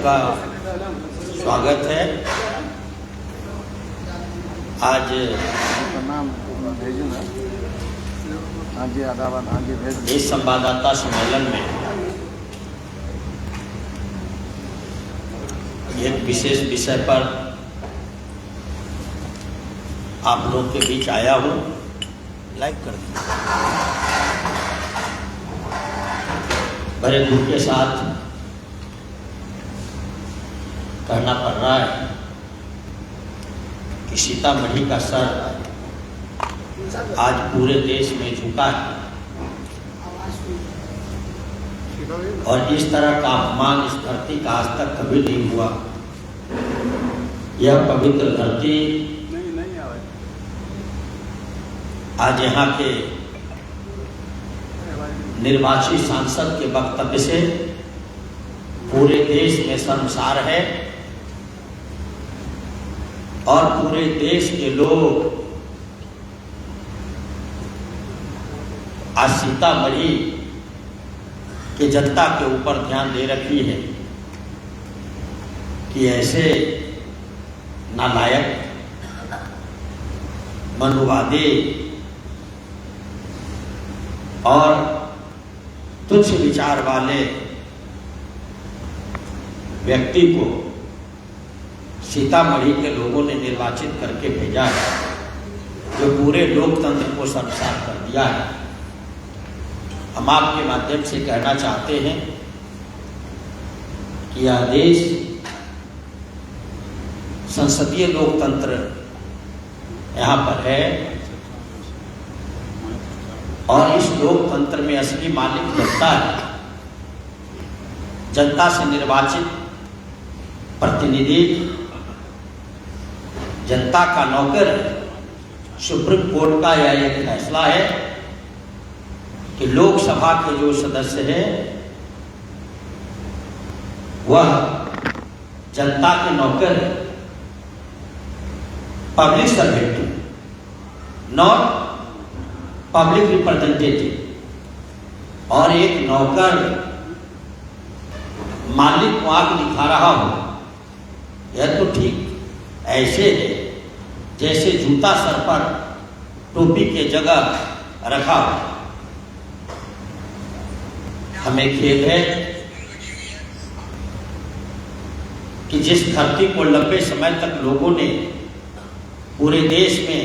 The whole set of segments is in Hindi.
का स्वागत है। आज इस संवाददाता सम्मेलन में एक विशेष विषय पर आप लोग के बीच आया हूँ। लाइक कर दीजिए। बड़े दुख के साथ कहना पड़ रहा है कि सीतामढ़ी का सर आज पूरे देश में झुका है और इस तरह का अपमान इस धरती का आज तक कभी नहीं हुआ। यह पवित्र धरती आज यहाँ के निर्वाचित सांसद के वक्तव्य से पूरे देश में शर्मसार है और पूरे देश के लोग आज सीतामढ़ी की जनता के ऊपर ध्यान दे रखी है कि ऐसे नालायक, मनुवादी और तुच्छ विचार वाले व्यक्ति को सीतामढ़ी के लोगों ने निर्वाचित करके भेजा है, जो पूरे लोकतंत्र को शर्मसार कर दिया है। हम आपके माध्यम से कहना चाहते हैं कि यह देश संसदीय लोकतंत्र यहाँ पर है और इस लोकतंत्र में असली मालिक जनता है। जनता से निर्वाचित प्रतिनिधि जनता का नौकर है। सुप्रीम कोर्ट का यह एक फैसला है कि लोकसभा के जो सदस्य हैं वह जनता के नौकर है, public servant, not public representative. और एक नौकर मालिक को आग दिखा रहा हो, यह तो ठीक ऐसे है जैसे जूता सर पर टोपी के जगह रखा हो। हमें खेद है कि जिस धरती को लंबे समय तक लोगों ने पूरे देश में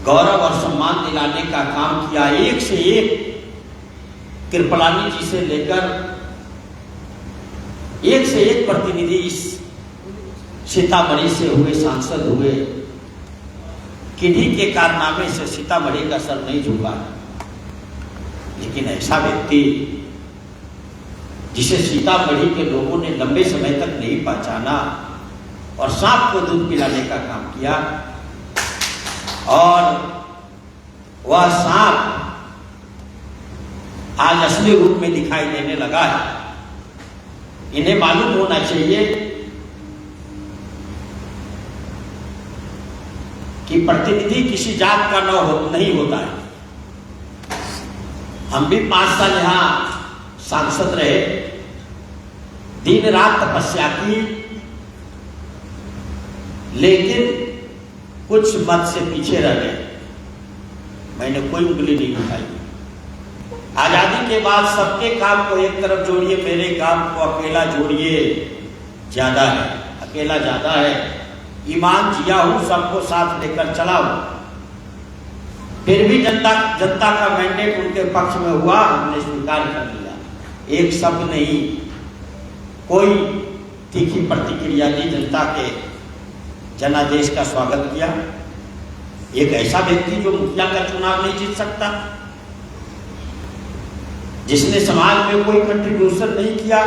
गौरव और सम्मान दिलाने का काम किया, एक से एक कृपलानी जी से लेकर एक से एक प्रतिनिधि इस सीतामढ़ी से हुए, सांसद हुए, किन्हीं के कारनामे से सीतामढ़ी का सर नहीं झुका। लेकिन ऐसा व्यक्ति जिसे सीतामढ़ी के लोगों ने लंबे समय तक नहीं पहचाना और सांप को दूध पिलाने का काम किया और वह सांप आज असली रूप में दिखाई देने लगा है। इन्हें मालूम होना चाहिए कि प्रतिनिधि किसी जात का नहीं होता है। हम भी 5 साल यहाँ सांसद रहे, दिन रात तपस्या की, लेकिन कुछ मत से पीछे रह गए। मैंने कोई उंगली नहीं उठाई। आजादी के बाद सबके काम को एक तरफ जोड़िए, मेरे काम को अकेला जोड़िए, ज्यादा है, अकेला ज्यादा है। ईमान जिया हूं, सबको साथ लेकर चला हूं। फिर भी जनता का मैंडेट उनके पक्ष में हुआ, हमने स्वीकार कर लिया। एक शब्द नहीं, कोई तीखी प्रतिक्रिया दी, जनता के जनादेश का स्वागत किया। एक ऐसा व्यक्ति जो मुखिया का चुनाव नहीं जीत सकता, जिसने समाज में कोई कंट्रीब्यूशन नहीं किया,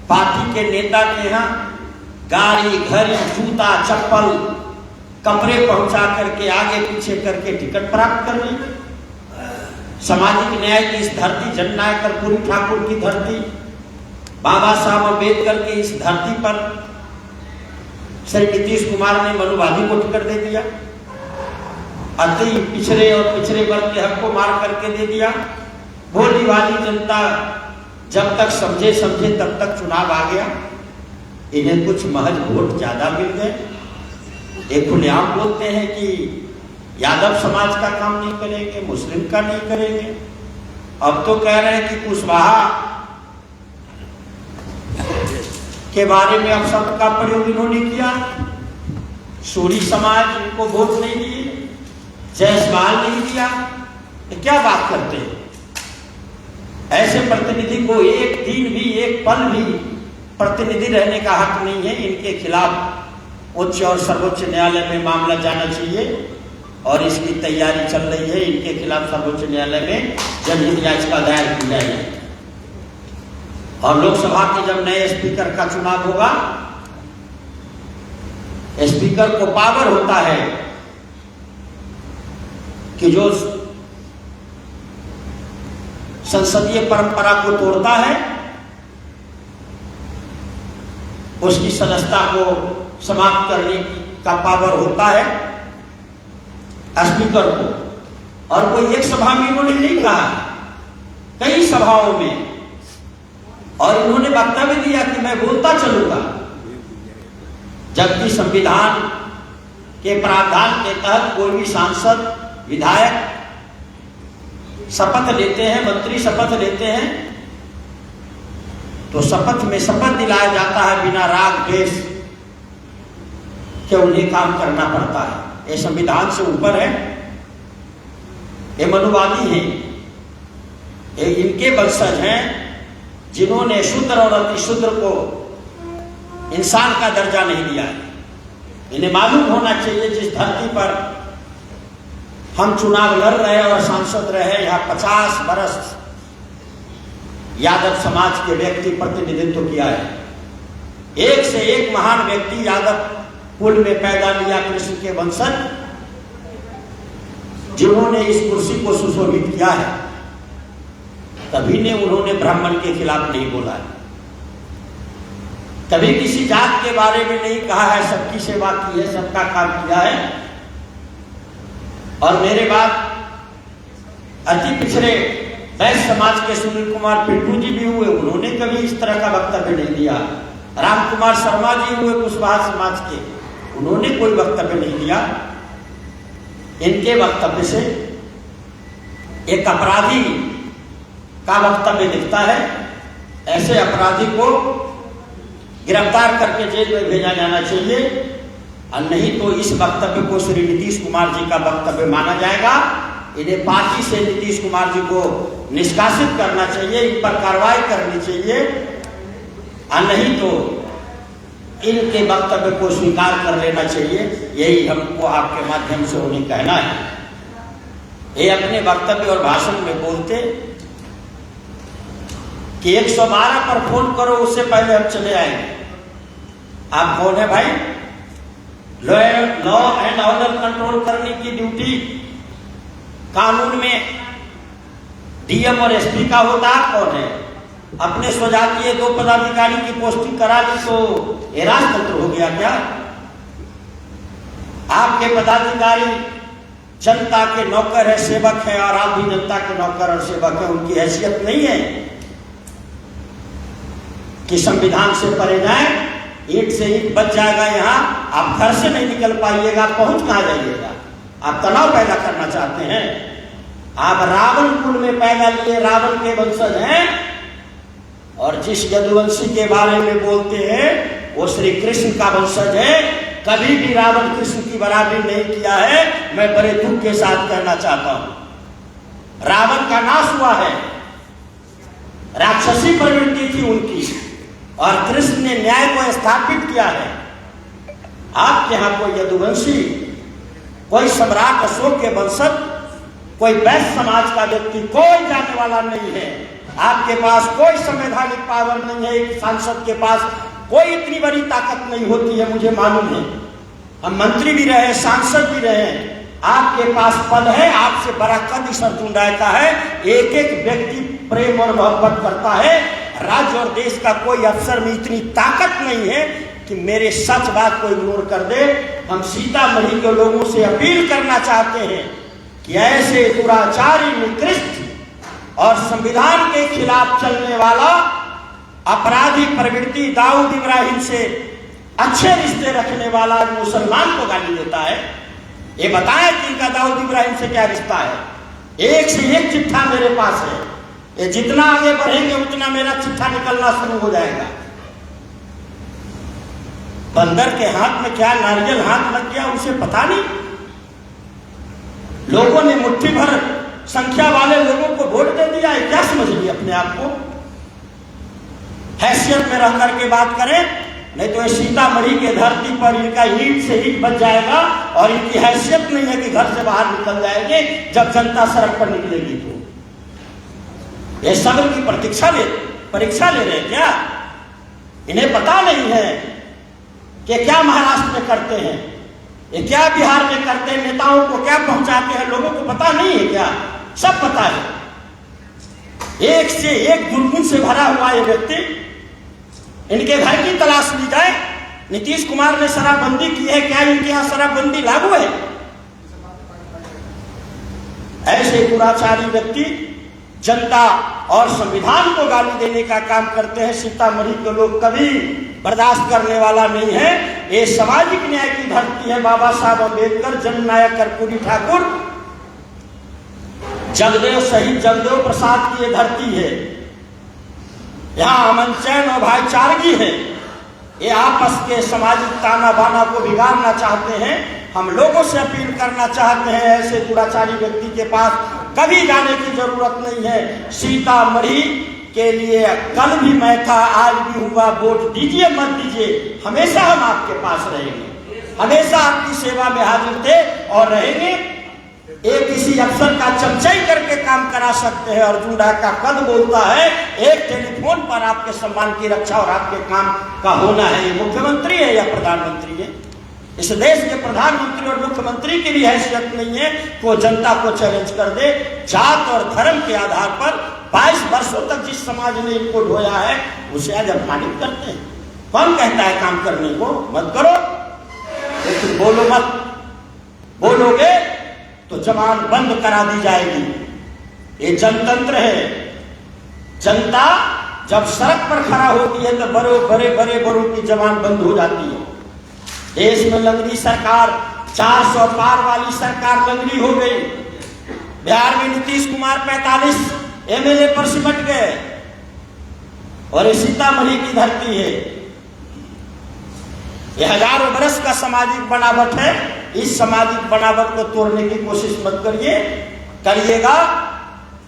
पार्टी के नेता के यहाँ गाड़ी, घड़ी, जूता, चप्पल, कपड़े पहुंचा करके आगे पीछे करके टिकट प्राप्त कर ली। सामाजिक न्याय की इस धरती, जननायक कर्पूरी ठाकुर की धरती, बाबा साहब अम्बेडकर की इस धरती पर श्री नीतीश कुमार ने मनुवादी को टिकट दे दिया, अति पिछड़े और पिछड़े वर्ग के हक को मार करके दे दिया। भोली वाली जनता जब तक समझे तब तक चुनाव आ गया। इन्हें कुछ महज वोट ज्यादा मिल गए। ये खुलेआम बोलते हैं कि यादव समाज का काम नहीं करेंगे, मुस्लिम का नहीं करेंगे। अब तो कह रहे हैं कि कुशवाहा के बारे में अपशब्द का प्रयोग इन्होंने किया। सूरी समाज इनको वोट नहीं दिए, जायसवाल नहीं दिया। तो क्या बात करते हैं? ऐसे प्रतिनिधि को एक दिन भी, एक पल भी प्रतिनिधि रहने का हक नहीं है। इनके खिलाफ उच्च और सर्वोच्च न्यायालय में मामला जाना चाहिए और इसकी तैयारी चल रही है। इनके खिलाफ सर्वोच्च न्यायालय में जनहित याचिका दायर की जाएगी। और लोकसभा के जब नए स्पीकर का चुनाव होगा, स्पीकर को पावर होता है कि जो संसदीय परंपरा को तोड़ता है उसकी सदस्यता को समाप्त करने का पावर होता है स्पीकर को। और कोई एक सभा में इन्होंने नहीं कहा, कई सभाओं में, और इन्होंने वक्तव्य दिया कि मैं बोलता चलूंगा, जबकि संविधान के प्रावधान के तहत कोई भी सांसद, विधायक शपथ लेते हैं, मंत्री शपथ लेते हैं, तो शपथ में शपथ दिलाया जाता है बिना राग द्वेष के उन्हें काम करना पड़ता है। ये संविधान से ऊपर है। ये मनुवादी हैं, ये इनके वंशज हैं जिन्होंने शूद्र और अतिशूद्र को इंसान का दर्जा नहीं दिया है। इन्हें मालूम होना चाहिए जिस धरती पर हम चुनाव लड़ रहे और सांसद रहे, यहाँ 50 वर्ष यादव समाज के व्यक्ति प्रतिनिधित्व किया है। एक से एक महान व्यक्ति यादव कुल में पैदा लिया, कृष्ण के वंशज, जिन्होंने इस कुर्सी को सुशोभित किया है। कभी ने उन्होंने ब्राह्मण के खिलाफ नहीं बोला है, कभी किसी जात के बारे में नहीं कहा है, सबकी सेवा की है, सबका काम किया है। और मेरे बाद अति पिछड़े वैश्य समाज के सुनील कुमार पिंटू जी भी हुए, उन्होंने कभी इस तरह का वक्तव्य नहीं दिया। राम कुमार शर्मा जी हुए कुशवाहा समाज के, उन्होंने कोई वक्तव्य नहीं दिया। इनके वक्तव्य से एक अपराधी का वक्तव्य दिखता है। ऐसे अपराधी को गिरफ्तार करके जेल में भेजा जाना चाहिए, और नहीं तो इस वक्तव्य को श्री नीतीश कुमार जी का वक्तव्य माना जाएगा। इन्हें पार्टी से नीतीश कुमार जी को निष्कासित करना चाहिए, इन पर कार्रवाई करनी चाहिए, और नहीं तो इनके वक्तव्य को स्वीकार कर लेना चाहिए। यही हमको आपके माध्यम से उन्हें कहना है। ये अपने वक्तव्य और भाषण में बोलते कि 112 पर फोन करो, उससे पहले हम चले आएंगे। आप कौन है भाई? लॉ एंड ऑर्डर कंट्रोल करने की ड्यूटी कानून में डीएम और एसपी का होता है। कौन है? अपने स्वजातीय 2 पदाधिकारी की पोस्टिंग करा दी तो ये राजतंत्र हो गया क्या? आपके पदाधिकारी जनता के नौकर है, सेवक है, और आप भी जनता के नौकर और सेवक है। उनकी हैसियत नहीं है कि संविधान से परे जाए। ईंट से ईंट बच जाएगा यहाँ, आप घर से नहीं निकल पाइएगा, पहुंच कहां जाइएगा? आप तनाव पैदा करना चाहते हैं। आप रावण कुल में पैदा लिए, रावण के वंशज हैं, और जिस यदुवंशी के बारे में बोलते हैं वो श्री कृष्ण का वंशज है। कभी भी रावण कृष्ण की बराबरी नहीं किया है। मैं बड़े दुख के साथ कहना चाहता हूं, रावण का नाश हुआ है, राक्षसी प्रवृत्ति थी उनकी, और कृष्ण ने न्याय को स्थापित किया है। आपके यहां कोई यदुवंशी, कोई सम्राट अशोक के वंशज, कोई वैश्य समाज का व्यक्ति कोई जाने वाला नहीं है। आपके पास कोई संवैधानिक पावर नहीं है। एक सांसद के पास कोई इतनी बड़ी ताकत नहीं होती है, मुझे मालूम है। हम मंत्री भी रहे, सांसद भी रहे, आपके पास पद है, आपसे बड़ा कद ईश्वर चुंडाता है। एक एक व्यक्ति प्रेम और मोहब्बत करता है। राज्य और देश का कोई अफसर में इतनी ताकत नहीं है कि मेरे सच बात को इग्नोर कर दे। हम सीतामढ़ी के लोगों से अपील करना चाहते हैं कि ऐसे दुराचारी, निकृष्ट और संविधान के खिलाफ चलने वाला अपराधी प्रवृत्ति दाऊद इब्राहिम से अच्छे रिश्ते रखने वाला मुसलमान को गाली देता है। ये बताएं कि इनका दाऊद इब्राहिम से क्या रिश्ता है। एक से एक चिट्ठा मेरे पास है, ये जितना आगे बढ़ेंगे उतना मेरा चिट्ठा निकलना शुरू हो जाएगा। बंदर के हाथ में क्या नारियल हाथ लग गया उसे पता नहीं। लोगों ने मुट्ठी भर संख्या वाले लोगों को वोट दे दिया है, क्या समझ लिया अपने आप को। हैसियत में रह करके बात करें, नहीं तो सीतामढ़ी के धरती पर इनका ईंट से ईंट बच जाएगा और इनकी हैसियत नहीं है कि घर से बाहर निकल जाएंगे जब जनता सड़क पर निकलेगी। तो ये सब्र की परीक्षा ले रहे हैं क्या? इन्हें पता नहीं है कि क्या महाराष्ट्र में करते हैं, ये क्या बिहार में करते हैं, नेताओं को क्या पहुंचाते हैं, लोगों को पता नहीं है क्या? सब पता है। एक से एक दुर्गुण से भरा हुआ ये व्यक्ति। इनके घर की तलाश ली जाए। नीतीश कुमार ने शराबबंदी की है, क्या इनके यहां शराबबंदी लागू है? ऐसे दुराचारी व्यक्ति जनता और संविधान को गाली देने का काम करते हैं। सीतामढ़ी के लोग कभी बर्दाश्त करने वाला नहीं है। ये सामाजिक न्याय की धरती है। बाबा साहब अम्बेडकर, जननायक कर्पूरी ठाकुर, जगदेव शहीद जगदेव प्रसाद की ये धरती है। यहाँ अमन चैन और भाईचारगी है। ये आपस के सामाजिक ताना बाना को बिगाड़ना चाहते हैं। हम लोगों से अपील करना चाहते हैं, ऐसे दुराचारी व्यक्ति के पास कभी जाने की जरूरत नहीं है। सीतामढ़ी के लिए कल भी मैं था, आज भी हुआ, वोट दीजिए मत दीजिए, हमेशा हम आपके पास रहेंगे, हमेशा आपकी सेवा में हाजिर थे और रहेंगे। एक किसी अफसर का चमचाई करके काम करा सकते हैं। अर्जुन राय का कद बोलता है, एक टेलीफोन पर आपके सम्मान की रक्षा और आपके काम का होना है। ये मुख्यमंत्री है या प्रधानमंत्री है? इस देश के प्रधानमंत्री और मुख्यमंत्री की भी हैसियत नहीं है कि वो जनता को चैलेंज कर दे। जात और धर्म के आधार पर 22 वर्षों तक जिस समाज ने इनको ढोया है उसे आज अपमानित करते हैं। कौन कहता है काम करने को मत करो, लेकिन बोलो मत। बोलोगे तो जबान बंद करा दी जाएगी। ये जनतंत्र है। जनता जब सड़क पर खड़ा होती है तो बड़े बड़ों की जबान बंद हो जाती है। देश में लंगड़ी सरकार, 400 पार वाली सरकार लंगड़ी हो गई। बिहार में नीतीश कुमार 45 एमएलए पर सिमट गए और ये सीतामढ़ी की धरती है। ये हजारों बरस का सामाजिक बनावट है। इस सामाजिक बनावट को तोड़ने की कोशिश मत करिए। करिएगा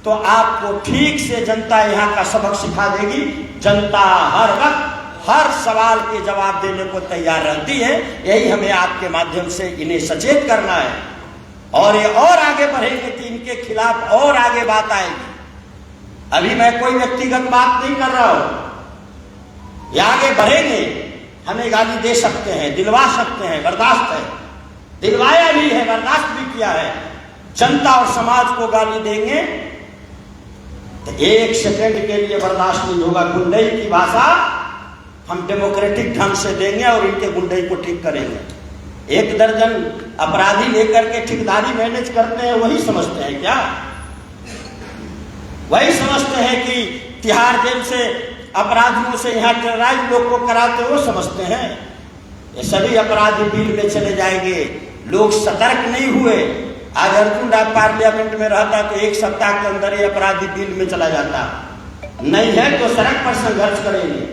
तो आपको ठीक से जनता यहाँ का सबक सिखा देगी। जनता हर वक्त हर सवाल के जवाब देने को तैयार रहती है। यही हमें आपके माध्यम से इन्हें सचेत करना है और ये और आगे बढ़ेंगे कि इनके खिलाफ और आगे बात आएगी। अभी मैं कोई व्यक्तिगत बात नहीं कर रहा हूं। ये आगे बढ़ेंगे, हमें गाली दे सकते हैं, दिलवा सकते हैं, बर्दाश्त है, दिलवाया भी है, बर्दाश्त भी किया है। जनता और समाज को गाली देंगे तो एक सेकंड के लिए बर्दाश्त नहीं होगा। गुंडई की भाषा हम डेमोक्रेटिक ढंग से देंगे और इनके गुंडई को ठीक करेंगे। 1 दर्जन अपराधी लेकर के ठेकेदारी मैनेज करते हैं, वही समझते हैं क्या? वही समझते हैं कि तिहाड़ जेल से अपराधियों से यहाँ टेरराइज लोग को कराते, वो समझते हैं। ये सभी अपराधी बिल में चले जाएंगे। लोग सतर्क नहीं हुए। आज अर्जुन राय पार्लियामेंट में रहता तो 1 सप्ताह के अंदर ये अपराधी बिल में चला जाता। नहीं है तो सड़क पर संघर्ष करेंगे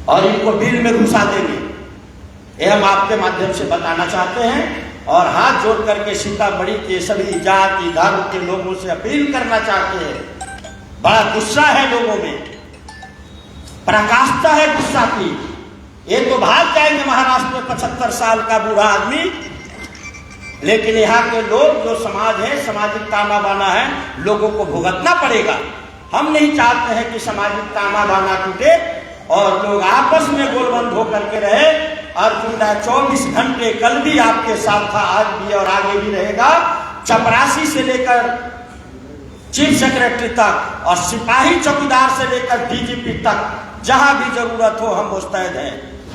और इनको बिल में घुसा देंगे। ये हम आपके माध्यम से बताना चाहते हैं और हाथ जोड़ करके सीतामढ़ी के सभी जाति धर्म के लोगों से अपील करना चाहते हैं। बड़ा गुस्सा है लोगों में, पराकाष्ठा है गुस्सा की। ये तो भाग जाएंगे महाराष्ट्र में 75 साल का बूढ़ा आदमी, लेकिन यहाँ के लोग जो समाज है, सामाजिक ताना बाना है, लोगों को भुगतना पड़ेगा। हम नहीं चाहते हैं कि सामाजिक ताना बाना टूटे और लोग आपस में गोलबंद होकर के रहे। अर्जुन राय 24 घंटे कल भी आपके साथ था, आज भी और आगे भी रहेगा। चपरासी से लेकर चीफ सेक्रेटरी तक और सिपाही चौकीदार से लेकर डीजीपी तक जहां भी जरूरत हो हम मुस्तैद हैं।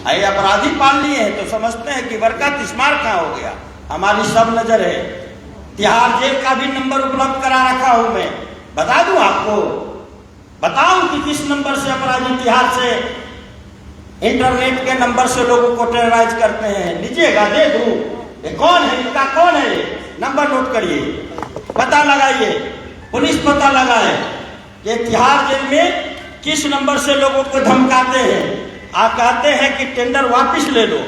ये अपराधी पाल लिए हैं तो समझते हैं कि बरकत स्मार कहाँ हो गया। हमारी सब नजर है। तिहाड़ जेल का भी नंबर उपलब्ध करा रखा हूं मैं, बता दूं आपको, बताऊं कि किस नंबर से अपराधी बिहार से इंटरनेट के नंबर से लोगों को टेरराइज करते हैं। लीजिएगा, दे दूं। ये कौन है, इनका कौन है? नंबर नोट करिए, पता लगाइए, पुलिस पता लगाए कि तिहाड़ जेल में किस नंबर से लोगों को धमकाते हैं। आप कहते हैं कि टेंडर वापस ले लो।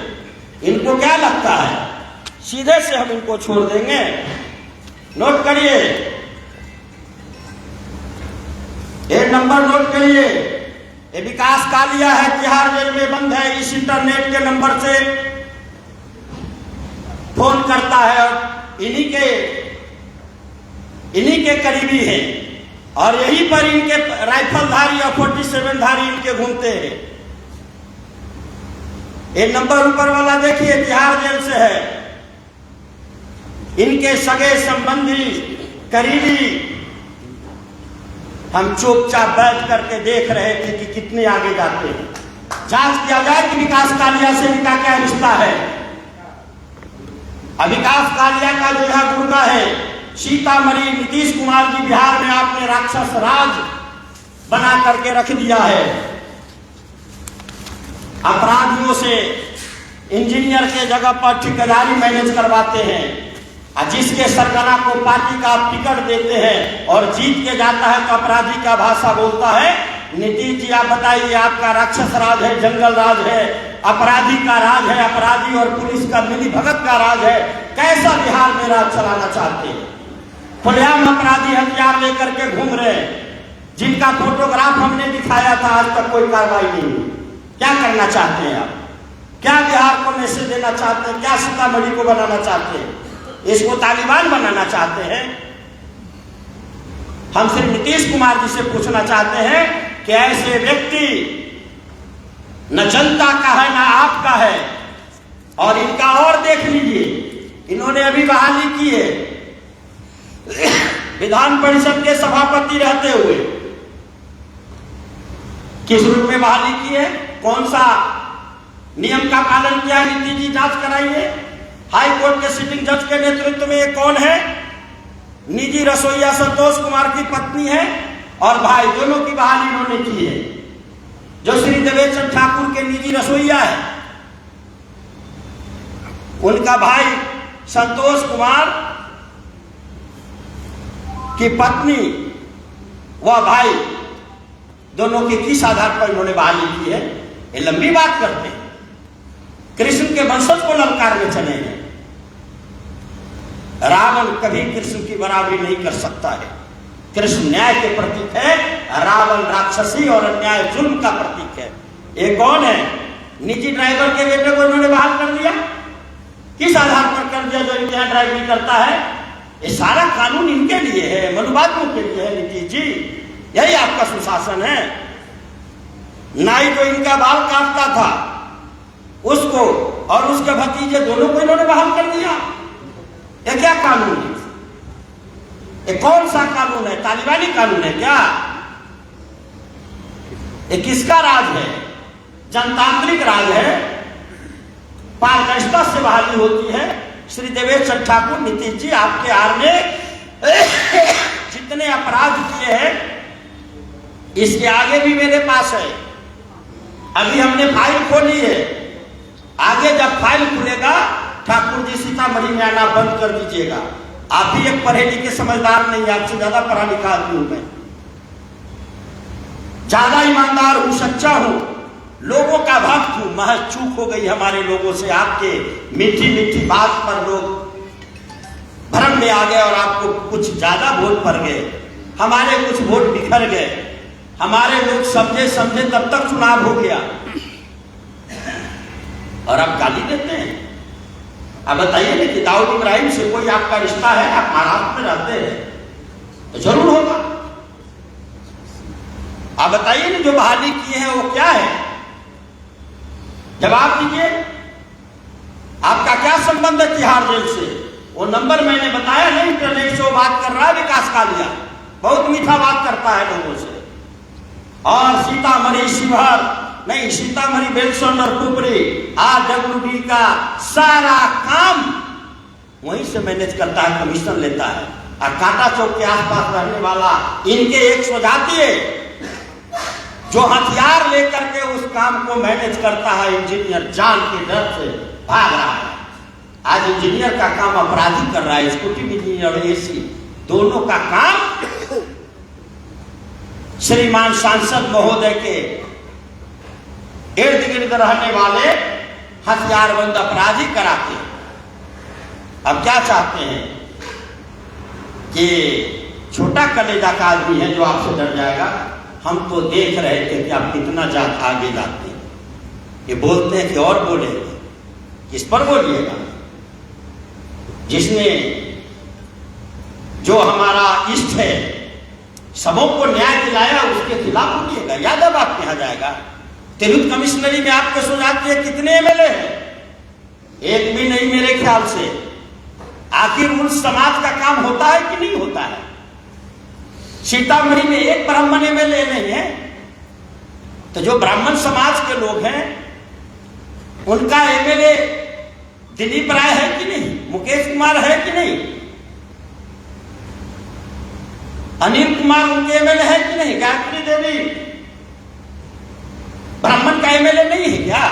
इनको क्या लगता है सीधे से हम इनको छोड़ देंगे? नोट करिए, ये नंबर नोट करिए। ये विकास कालिया है, तिहाड़ जेल में बंद है। इस इंटरनेट के नंबर से फोन करता है और इन्हीं के करीबी हैं और यहीं पर इनके राइफलधारी और 47 धारी इनके घूमते हैं। ये नंबर ऊपर वाला देखिए, तिहाड़ जेल से है। इनके सगे संबंधी करीबी हम चुपचाप बैठ करके देख रहे थे कि कितने आगे जाते हैं। जांच किया जाए कि विकास कालिया से इनका क्या रिश्ता है। अब विकास कालिया का जो है गुर्गा है सीतामढ़ी। नीतीश कुमार जी बिहार में आपने राक्षस राज बना करके रख दिया है। अपराधियों से इंजीनियर के जगह पर ठेकेदारी मैनेज करवाते हैं। जिसके सरगना को पार्टी का आप टिकट देते हैं और जीत के जाता है तो अपराधी का भाषा बोलता है। नीतीश जी आप बताइए, आपका राक्षस राज है, जंगल राज है, अपराधी का राज है, अपराधी और पुलिस का मिली भगत का राज है। कैसा बिहार में राज चलाना चाहते हैं? खुलेआम अपराधी हथियार लेकर के घूम रहे हैं, जिनका फोटोग्राफ हमने दिखाया था, आज तक कोई कार्रवाई नहीं हुई। क्या करना चाहते हैं आप? क्या बिहार को मैसेज देना चाहते हैं? क्या सीतामढ़ी को बनाना चाहते हैं? इसको तालिबान बनाना चाहते हैं? हम सिर्फ नीतीश कुमार जी से पूछना चाहते हैं कि ऐसे व्यक्ति न जनता का है न आपका है। और इनका और देख लीजिए, इन्होंने अभी बहाली की है विधान परिषद के सभापति रहते हुए। किस रूप में बहाली की है? कौन सा नियम का पालन किया? नीतीश जी जांच कराइए। हाई कोर्ट के सिटिंग जज के नेतृत्व में ये कौन है? निजी रसोईया संतोष कुमार की पत्नी है और भाई, दोनों की बहाली इन्होंने की है। जो श्री देवेचंद ठाकुर के निजी रसोईया है, उनका भाई संतोष कुमार की पत्नी वह भाई, दोनों के किस आधार पर इन्होंने बहाली की है? ये लंबी बात करते हैं। कृष्ण के वंशज को ललकार में चले हैं। रावण कभी कृष्ण की बराबरी नहीं कर सकता है। कृष्ण न्याय के प्रतीक है, रावण राक्षसी और अन्याय जुल्म का प्रतीक है। ये कौन है? निजी ड्राइवर के बेटे को इन्होंने बहाल कर दिया। किस आधार पर कर दिया? जो इनके यहां ड्राइविंग करता है। ये सारा कानून इनके लिए है, मनुवादियों के लिए है। नीतीश जी, यही आपका सुशासन है। नाई जो इनका बाल काटता था उसको और उसके भतीजे दोनों को इन्होंने बहाल कर दिया। ये क्या कानून है? ये कौन सा कानून है? तालिबानी कानून है क्या? ये किसका राज है? जनतांत्रिक राज है। पारदर्शिता से बहाली होती है। श्री देवेचंद ठाकुर, नीतीश जी, आपके आर में जितने अपराध किए हैं, इसके आगे भी मेरे पास है। अभी हमने फाइल खोली है। आगे जब फाइल खुलेगा, ठाकुर जी सीतामढ़ी में आना बंद कर दीजिएगा। आप भी एक पढ़े लिखे समझदार नहीं, आपसे ज्यादा पढ़ा लिखा आदमी हूं मैं, ज्यादा ईमानदार हूं, सच्चा हूं, लोगों का भक्त हूं। महज चूक हो गई हमारे लोगों से। आपके मीठी मीठी बात पर लोग भ्रम में आ गए और आपको कुछ ज्यादा वोट पड़ गए। हमारे कुछ वोट बिखर गए। हमारे लोग समझे तब तक चुनाव हो गया और आप गाली देते हैं। अब बताइए ना कि दाऊद इब्राहिम से कोई आपका रिश्ता है? आप महाराष्ट्र में रहते हैं तो जरूर होगा। आप बताइए ना, जो बहाली किए हैं वो क्या है? जवाब दीजिए। आपका क्या संबंध है तिहाड़ जेल से? वो नंबर मैंने बताया नहीं, इंटरनेट से वो बात कर रहा है विकास कालिया। बहुत मीठा बात करता है लोगों से। और सीतामढ़ी शिवहर नहीं, सीतामढ़ी बेलसंड और कुपरी RWD का सारा काम वहीं से मैनेज करता है, कमीशन लेता है। और कांटा चौक के आसपास रहने वाला इनके एक स्वजातीय जो हथियार लेकर के उस काम को मैनेज करता है, इंजीनियर जान के डर से भाग रहा है। आज इंजीनियर का काम अपराधी कर रहा है, स्कूटी इंजीनियर और एसी दोनों का काम श्रीमान सांसद महोदय के इर्द गिर्द रहने वाले हथियारबंद अपराधी कराते हैं। अब क्या चाहते हैं कि छोटा कलेजा का आदमी है जो आपसे डर जाएगा। हम तो देख रहे थे कि आप कितना आगे जाते हैं। ये बोलते हैं कि और बोलेंगे, किस पर बोलिएगा? जिसने जो हमारा इष्ट है, सबों को न्याय दिलाया, उसके खिलाफ बोलिएगा। यादव आपके यहां जाएगा। तिरहुत कमिश्नरी में आपके सुझाते हैं कितने एमएलए हैं? एक भी नहीं मेरे ख्याल से। आखिर उस समाज का काम होता है कि नहीं होता है? सीतामढ़ी में एक ब्राह्मण एमएलए नहीं है। तो जो ब्राह्मण समाज के लोग हैं उनका एमएलए दिलीप राय है कि नहीं? मुकेश कुमार है कि नहीं? अनिल कुमार उनके एमएलए है कि नहीं? गायत्री देवी ब्राह्मण का एमएलए नहीं है क्या?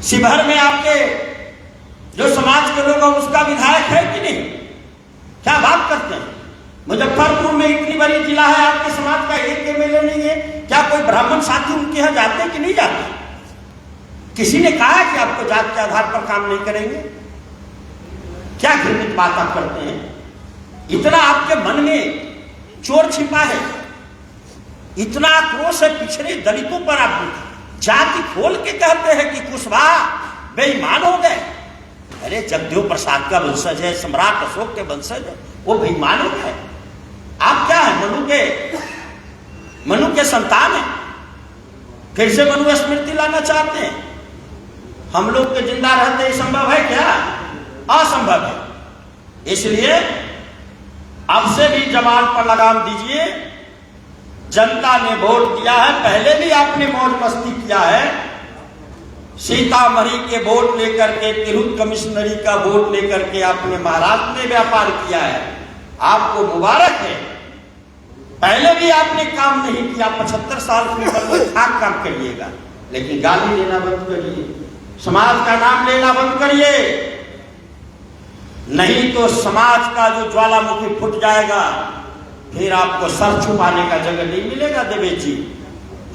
शिवहर में आपके जो समाज के लोग हैं उसका विधायक है कि नहीं? क्या बात करते हैं? मुजफ्फरपुर में इतनी बड़ी जिला है, आपके समाज का एक एमएलए नहीं है। क्या कोई ब्राह्मण साथी उनके यहां जाते कि नहीं जाते? किसी ने कहा कि आपको जात के आधार पर काम नहीं करेंगे? क्या घृणित बात आप करते हैं? इतना आपके मन में चोर छिपा है, इतना आक्रोश है पिछड़े दलितों पर। आप जाति खोल के कहते हैं कि कुशवाहा बेईमान हो गए। अरे जगदेव प्रसाद का वंशज है, सम्राट अशोक के वंशज है, वो बेईमान हो गए। आप क्या है? मनु के संतान है। फिर से मनु स्मृति लाना चाहते हैं? हम लोग के जिंदा रहते ही संभव है क्या? असंभव है। इसलिए अब से भी जवान पर लगाम दीजिए। जनता ने वोट दिया है, पहले भी आपने मौज मस्ती किया है। सीतामढ़ी के वोट लेकर के, तिरहुत कमिश्नरी का वोट लेकर के आपने महाराष्ट्र में व्यापार किया है। आपको मुबारक है। पहले भी आपने काम नहीं किया। 75 साल की उम्र में खाक काम करिएगा, लेकिन गाली देना बंद करिए, समाज का नाम लेना बंद करिए, नहीं तो समाज का जो ज्वालामुखी फूट जाएगा। फिर आपको सर छुपाने का जगह नहीं मिलेगा। देवेश जी,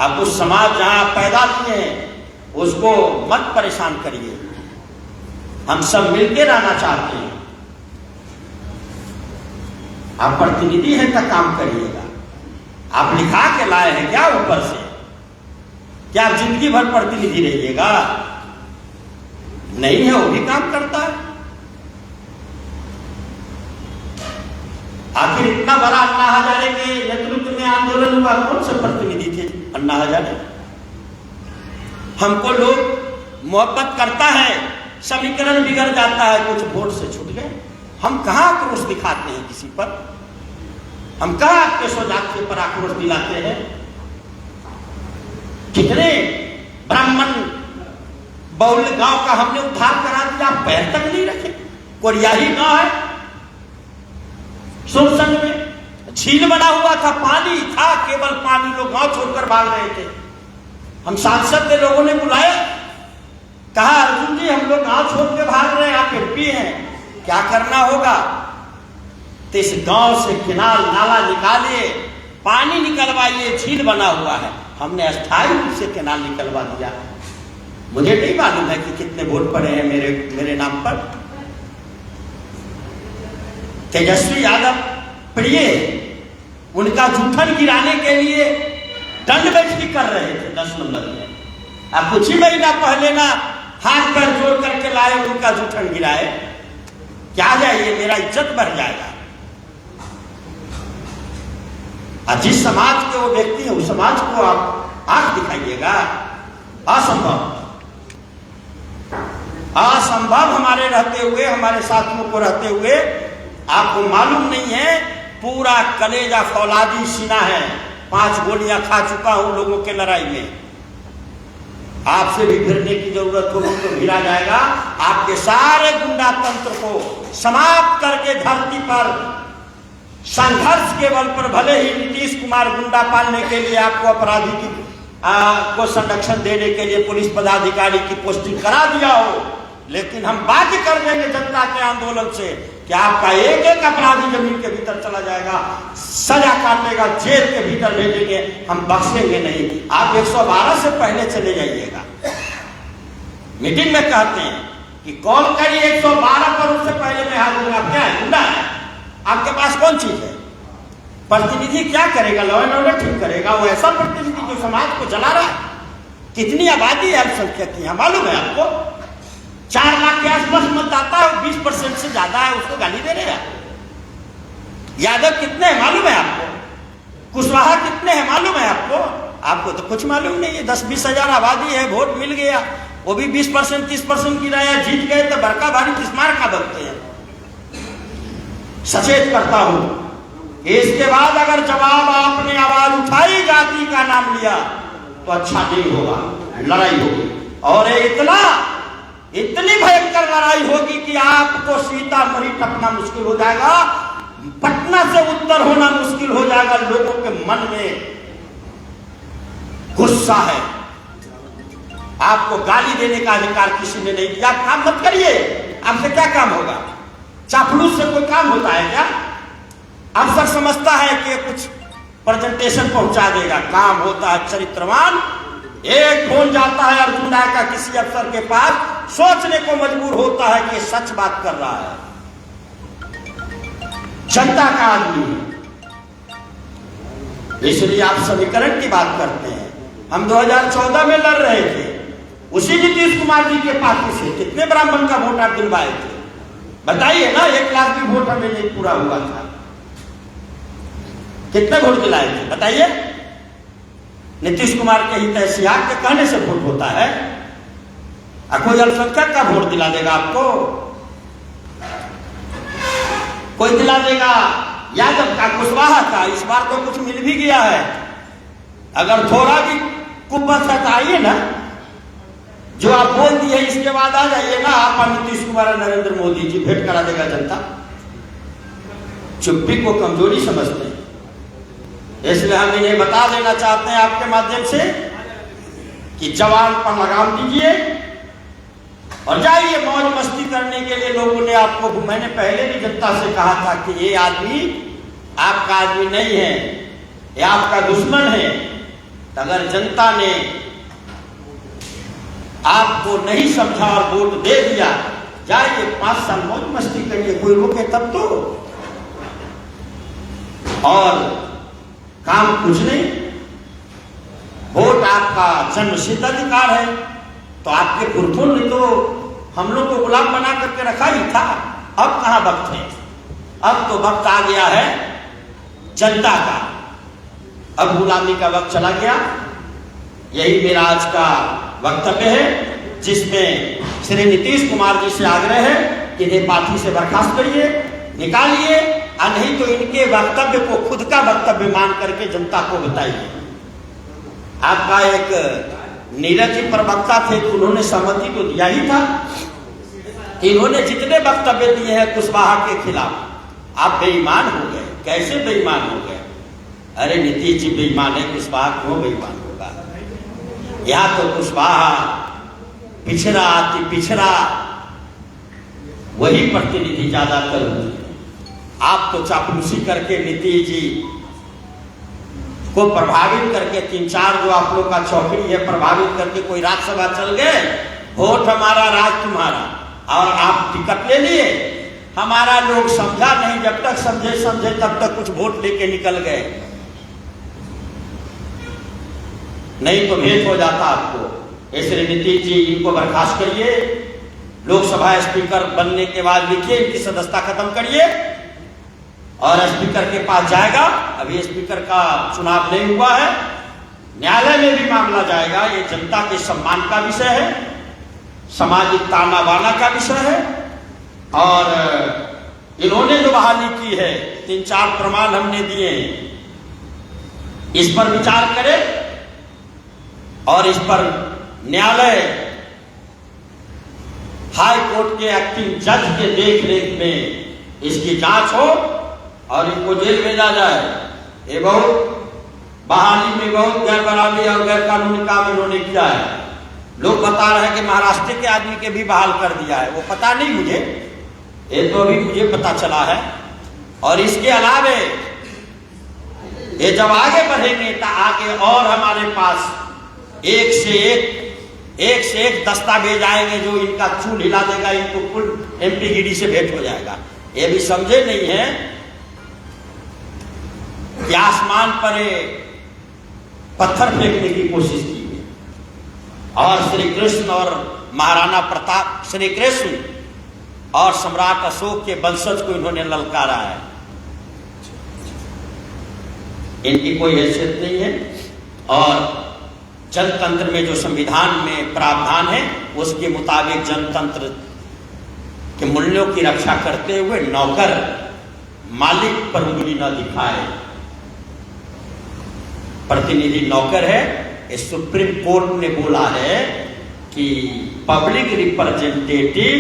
आप उस समाज जहां पैदा किए हैं उसको मत परेशान करिए। हम सब मिलकर रहना चाहते हैं। आप प्रतिनिधि हैं तो काम करिएगा। आप लिखा के लाए हैं क्या ऊपर से? क्या आप जिंदगी भर प्रतिनिधि रहिएगा? नहीं है, वो भी काम करता है। आखिर इतना बड़ा अन्ना हजारे के नेतृत्व में आंदोलन हुआ, कौन से प्रतिनिधि थे अन्ना हजारे? हमको लोग मोहब्बत करता है, समीकरण बिगड़ जाता है, कुछ वोट से छूट गए। हम कहां आक्रोश दिखाते हैं किसी पर? हम कहां आपके सौजाती पर आक्रोश दिलाते हैं? कितने ब्राह्मण बहुल गांव का हमने उद्धार करा दिया, पैर तक नहीं रखे। कोरियाही गांव है सुरसंग में, झील बना हुआ था, पानी था, केवल पानी, लोग गांव छोड़कर भाग रहे थे। हम सांसद के लोगों ने बुलाया, कहा अर्जुन जी हम लोग गांव छोड़ के भाग रहे हैं, आप एमपी हैं, क्या करना होगा? तो इस गांव से किनाल नाला निकालिए, पानी निकलवाइए, झील बना हुआ है। हमने अस्थायी रूप से किनाल निकलवा दिया। मुझे नहीं मालूम है कि कितने वोट पड़े हैं मेरे नाम पर। तेजस्वी यादव प्रिय, उनका जूठन गिराने के लिए दंड बैठकी कर रहे थे 10 नंबर में। अब कुछ ही महीना पहले ना हाथ पैर जोड़ करके लाए, उनका जूठन गिराए। क्या जाइए, मेरा इज्जत बढ़ जाएगा। और जिस समाज के वो व्यक्ति है उस समाज को आप आंख दिखाइएगा। असंभव, असंभव। हमारे रहते हुए, हमारे साथियों को रहते हुए आपको मालूम नहीं है, पूरा कलेजा फौलादी सीना है। 5 गोलियां खा चुका हूं लोगों के लड़ाई में। आपसे भी भिड़ने की जरूरत होगी तो भिड़ा जाएगा। आपके सारे गुंडा तंत्र को समाप्त करके धरती पर संघर्ष के बल पर भले ही नीतीश कुमार गुंडा पालने के लिए आपको अपराधी की को संरक्षण देने के लिए पुलिस पदाधिकारी की पोस्टिंग करा दिया हो, लेकिन हम बाध्य कर देंगे जनता के आंदोलन से कि आपका एक एक अपराधी जमीन के भीतर चला जाएगा, सजा काटेगा, जेल के भीतर भेजेंगे, हम बख्शेंगे नहीं। आप 112 से पहले चले जाइएगा। मीटिंग में कहते हैं कि कॉल करिए 112 पर, उससे पहले मैं हाजिर। आप क्या है, गुंडा है? आपके पास कौन चीज है? प्रतिनिधि क्या करेगा? लॉ एंड ऑर्डर ठीक करेगा? वो ऐसा प्रतिनिधि जो समाज को जला रहा है। कितनी आबादी है अल्पसंख्यक की, मालूम है आपको? 4 लाख के आसपास मतदाता है, 20% से ज्यादा है, उसको गाली दे रहे हैं। यादव कितने हैं मालूम है आपको? कुशवाहा कितने हैं मालूम है आपको? आपको तो कुछ मालूम नहीं है। 10-20 हजार आबादी है, वोट मिल गया, वो भी 20% 30% की राय, जीत गए तो बड़का भारी तिस्मार का बनते हैं। सचेत करता हूं कि इसके बाद अगर जवाब आपने आवाज उठाई, जाति का नाम लिया, तो अच्छा नहीं होगा, लड़ाई होगी। और इतनी भयंकर लड़ाई होगी कि आपको सीतामढ़ी टपना मुश्किल हो जाएगा, पटना से उत्तर होना मुश्किल हो जाएगा। लोगों के मन में गुस्सा है। आपको गाली देने का अधिकार किसी ने नहीं दिया। काम मत करिए, आपसे क्या काम होगा? चापलूस से कोई काम होता है क्या? अफसर समझता है कि कुछ प्रेजेंटेशन पहुंचा देगा, काम होता है चरित्रवान। एक फोन जाता है अर्जुन राय का किसी अफसर के पास, सोचने को मजबूर होता है कि सच बात कर रहा है, जनता का आदमी है। इसलिए आप समीकरण की बात करते हैं। हम 2014 में लड़ रहे थे, उसी नीतीश कुमार जी के पार्टी से कितने ब्राह्मण का वोट आप दिलवाए थे? बताइए ना। 1 लाख भी वोट हमें नहीं पूरा हुआ था। कितने वोट दिलाए थे बताइए? नीतीश कुमार के हित सियाग के कहने से वोट होता है? कोई अल्पसंख्यक का वोट दिला देगा आपको? कोई दिला देगा यादव का, कुशवाहा का? इस बार तो कुछ मिल भी गया है। अगर थोड़ा भी कुपत है तो आइए ना, जो आप बोल दिए इसके बाद आ जाइए ना। आप नीतीश कुमार और नरेंद्र मोदी जी भेंट करा देगा जनता। चुप्पी को कमजोरी समझते हैं, इसलिए हम इन्हें बता देना चाहते हैं आपके माध्यम से कि जवान पर लगाम दीजिए और जाइए मौज मस्ती करने के लिए। लोगों ने आपको, मैंने पहले भी जनता से कहा था कि ये आदमी आपका आदमी नहीं है, ये आपका दुश्मन है। अगर जनता ने आपको नहीं समझा और वोट दे दिया, जाइए 5 साल मौज मस्ती करिए, कोई रोके तब तो। और काम कुछ नहीं, वोट आपका जन्मसिद्ध अधिकार है। तो आपके पुरखों ने तो हम लोग को गुलाम बना करके रखा ही था। अब कहां वक्त है? अब तो वक्त आ गया है जनता का। अब गुलामी का वक्त चला गया। यही मेरा आज का वक्तव्य है, जिसमें श्री नीतीश कुमार जी से आग्रह है कि इन्हें पार्टी से बर्खास्त करिए, निकालिए, और नहीं तो इनके वक्तव्य को खुद का वक्तव्य मान करके जनता को बताइए। आपका एक नीरज जी प्रवक्ता थे, उन्होंने सहमति तो दिया ही था। इन्होंने जितने वक्तव्य दिए हैं कुशवाहा के खिलाफ, आप बेईमान हो गए। कैसे बेईमान हो गए? अरे नीतीश जी बेईमान है, कुशवाहा क्यों बेईमान होगा? यहाँ तो कुशवाहा पिछड़ा अति पिछड़ा वही प्रतिनिधि ज्यादातर होते हैं। आप तो चापलूसी करके नीतीश जी को प्रभावित करके 3-4 जो आप लोग का चौकड़ी है प्रभावित करके कोई राज्यसभा चल गए, वोट हमारा राज तुम्हारा, और आप टिकट ले लिए। हमारा लोग समझा नहीं, जब तक समझे तब तक कुछ वोट लेके निकल गए, नहीं तो भेंट हो जाता आपको। इसलिए नीतीश जी इनको बर्खास्त करिए, लोकसभा स्पीकर बनने के बाद लिखिए इनकी सदस्यता खत्म करिए, और स्पीकर के पास जाएगा। अभी स्पीकर का चुनाव नहीं हुआ है, न्यायालय में भी मामला जाएगा। ये जनता के सम्मान का विषय है, सामाजिक ताना बाना का विषय है। और इन्होंने जो बहाली की है, 3-4 प्रमाण हमने दिए, इस पर विचार करें और इस पर न्यायालय हाई कोर्ट के एक्टिंग जज के देखरेख में इसकी जांच हो, और इनको जेल भेजा जाए। ये बहुत बहाली में बहुत गैर बराबरी और गैर कानूनी काम इन्होंने किया है। लोग बता रहे हैं कि महाराष्ट्र के आदमी के भी बहाल कर दिया है, वो पता नहीं मुझे, ये तो अभी मुझे पता चला है। और इसके अलावे ये जब आगे बढ़ेंगे तो आगे और हमारे पास एक से एक दस्तावेज आएंगे जो इनका चूल हिला देगा, इनको कुल एमपी गिरी से भेंट हो जाएगा। ये भी समझे नहीं है कि आसमान पर पत्थर फेंकने की कोशिश की है। और श्री कृष्ण और महाराणा प्रताप, श्री कृष्ण और सम्राट अशोक के वंशज को इन्होंने ललकारा है। इनकी कोई हैसियत नहीं है। और जनतंत्र में जो संविधान में प्रावधान है उसके मुताबिक जनतंत्र के मूल्यों की रक्षा करते हुए नौकर मालिक पर उंगली न दिखाए। प्रतिनिधि नौकर है। इस सुप्रीम कोर्ट ने बोला है कि public representative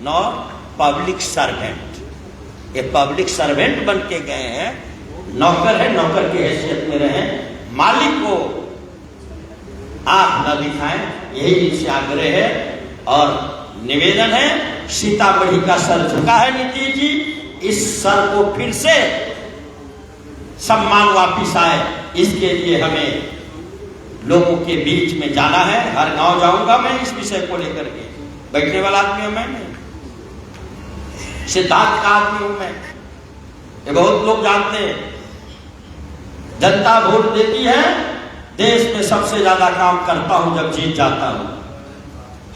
not public servant. ये पब्लिक सर्वेंट बन के गए हैं, नौकर है, नौकर की हैसियत में रहे, मालिक को आंख न दिखाएं, यही इनसे आग्रह है। और निवेदन है, सीतामढ़ी का सर झुका है नीतीश जी, इस सर को फिर से सम्मान वापिस आए, इसके लिए हमें लोगों के बीच में जाना है। हर गांव जाऊंगा मैं इस विषय को लेकर के। बैठने वाला आदमी हूं मैं नहीं, सिद्धांत का आदमी हूं मैं, ये बहुत लोग जानते हैं। जनता वोट देती है, देश में सबसे ज्यादा काम करता हूं जब जीत जाता हूं,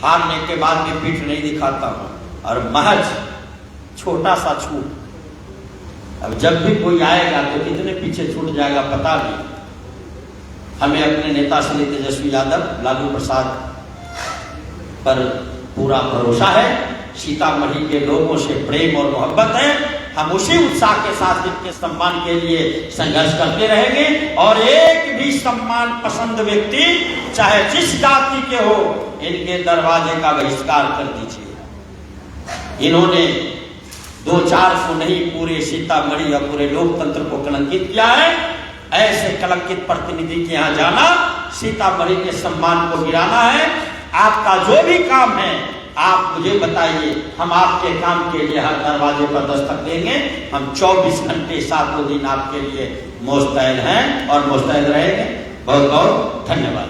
हारने के बाद भी पीठ नहीं दिखाता हूं। और महज छोटा सा छूट, अब जब भी कोई आएगा तो कितने पीछे छूट जाएगा पता नहीं। हमें अपने नेता श्री तेजस्वी यादव, लालू प्रसाद पर पूरा भरोसा है। सीतामढ़ी के लोगों से प्रेम और मोहब्बत है। हम उसी उत्साह के साथ इनके सम्मान के लिए संघर्ष करते रहेंगे। और एक भी सम्मान पसंद व्यक्ति चाहे जिस जाति के हो, इनके दरवाजे का बहिष्कार कर दीजिए। इन्होंने 2-4 को नहीं, पूरे सीतामढ़ी और पूरे लोकतंत्र को कलंकित किया है। ऐसे कलंकित प्रतिनिधि के यहाँ जाना, सीतामढ़ी के सम्मान को गिराना है। आपका जो भी काम है आप मुझे बताइए, हम आपके काम के लिए हर दरवाजे पर दस्तक देंगे। हम 24 घंटे 7 दिन आपके लिए मुस्तैद हैं और मुस्तैद रहेंगे। बहुत बहुत धन्यवाद।